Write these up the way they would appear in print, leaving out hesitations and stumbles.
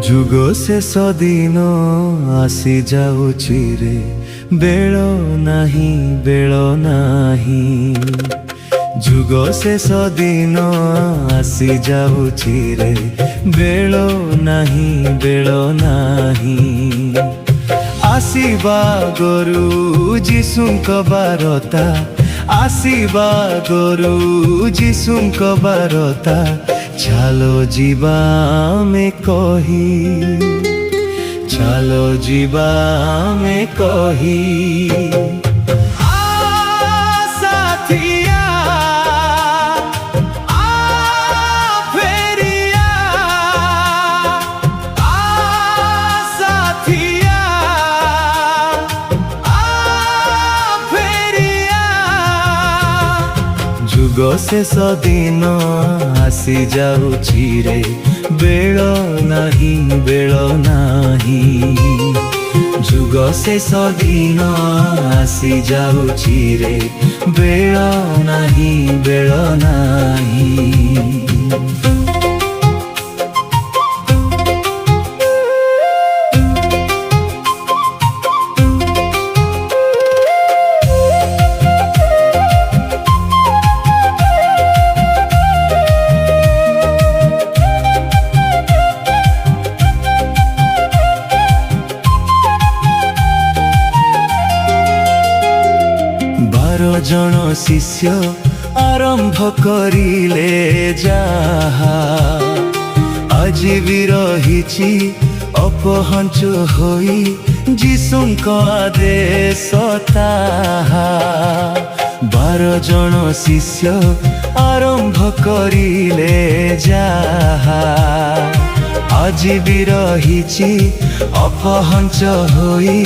ଯୁଗ ଶେଷ ଦିନ ଆସି ଯାଉଛି ରେ, ବେଳ ନାହିଁ ବେଳ ନାହିଁ। ଯୁଗ ଶେଷ ଦିନ ଆସି ଯାଉଛି ରେ, ବେଳ ନାହିଁ ବେଳ ନାହିଁ। ଆସିବା ଗରୁ ଯୀଶୁଙ୍କ ବାରତା, ଆସିବା ଗରୁ ଯୀଶୁଙ୍କ ବାରତା। ଚାଲ ଯିବା ଆମେ କହି, ଚାଲ ଯିବା ଆମେ କହି। ଯୁଗ ଶେଷ ଦିନ ଆସି ଯାଉଛି ରେ, ବେଳ ନାହିଁ ବେଳ ନାହିଁ। ଯୁଗ ଶେଷ ଦିନ ଆସି ଯାଉଛି ରେ, ବେଳ ନାହିଁ ବେଳ ନାହିଁ। ଜଣ ଶିଷ୍ୟ ଆରମ୍ଭ କରିଲେ ଯାହା, ଆଜି ବି ରହିଛି ଅପହଞ୍ଚ ହୋଇ ଯୀଶୁଙ୍କ ଆଦେଶ ତାହା। 12 ଜଣ ଶିଷ୍ୟ ଆରମ୍ଭ କରିଲେ ଯାହା, ଆଜି ବି ରହିଛି ଅପହଞ୍ଚ ହୋଇ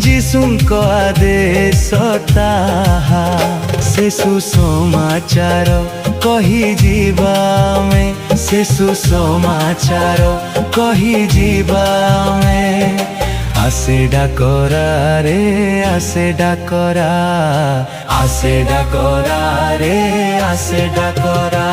ଯୀଶୁଙ୍କ ଆଦେଶ ତାହା। ସେ ସୁସମାଚାର କହିଯିବା ଆମେ, ସେ ସୁସମାଚାର କହିଯିବା ଆମେ। ଆସେ ଡାକରା ରେ ଆସେ ଡାକରା, ଆସେ ଡାକରା ରେ ଆସେ ଡାକରା।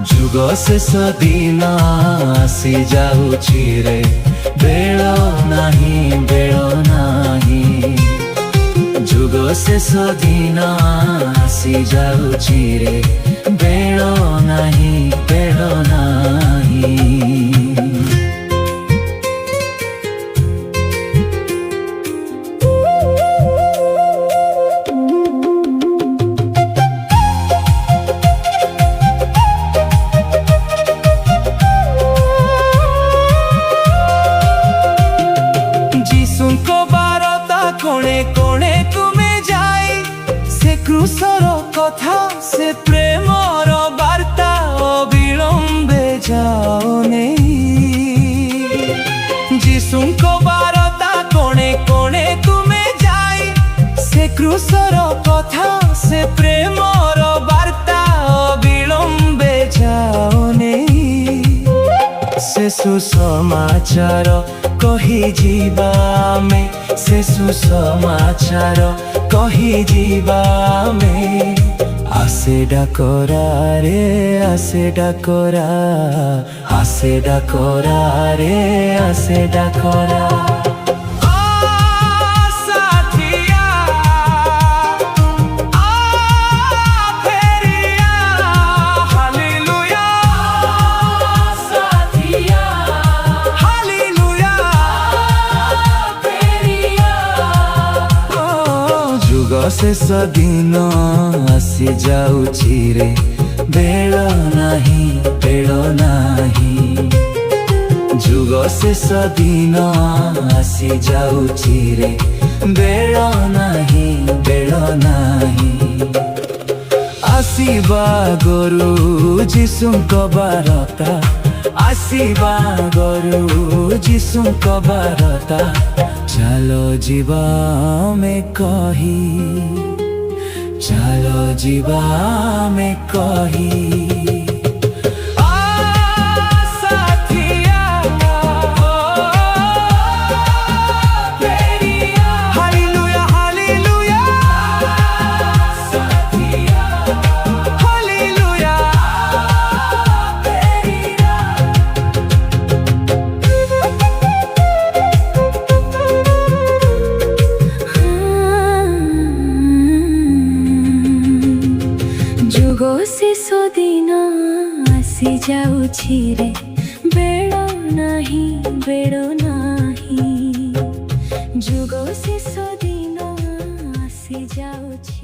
ଯୁଗ ଶେଷ ଦିନ ଆସି ଯାଉଛି ରେ, ବେଳ ନାହିଁ ବେଳ ନାହିଁ। ଯୁଗ ଶେଷ ଦିନ ଆସି ଯାଉଛି ରେ, ବେଳ ନାହିଁ ବେଳ ନାହିଁ। কোণে কোণে তুমি যাই, সে ক্রুশর কথা সে প্রেমর বার্তা অবিলম্বে যাও নেই। যিশুঙ্ক বারতা কোণে কোণে তুমি যাই, সে ক্রুশর কথা সে প্রেমর বার্তা অবিলম্বে যাও নেই। সে সুসমাচার କହିଯିବା ଆମେ, ସେ ସୁସମାଚାର କହିଯିବା ଆମେ। ଆସେ ଡାକରା ରେ ଆସେ ଡାକରା, ଆସେ ଡାକରା ରେ ଆସେ ଡାକରା। ଶେଷ ଦିନ ଆସି ଯାଉଛି ରେ, ବେଳ ନାହିଁ ବେଳ ନାହିଁ। ଯୁଗ ଶେଷ ଦିନ ଆସି ଯାଉଛି ରେ, ବେଳ ନାହିଁ ବେଳ ନାହିଁ। ଆସିବା ଗରୁ ଯୀଶୁଙ୍କ ବାରତା, ଆସିବା ଗରୁ ଯୀଶୁଙ୍କ ବାରତା। ଚାଲ ଯିବା ଆମେ କହି, ଚାଲ ଯିବା ଆମେ କହି। ଯୁଗ ଶେଷ ଦିନ ଆସି ଯାଉଛି ରେ, ବେଳ ନାହିଁ ବେଳ ନାହିଁ। ଯୁଗ ଶେଷ ଦିନ ଆସି ଯାଉଛି।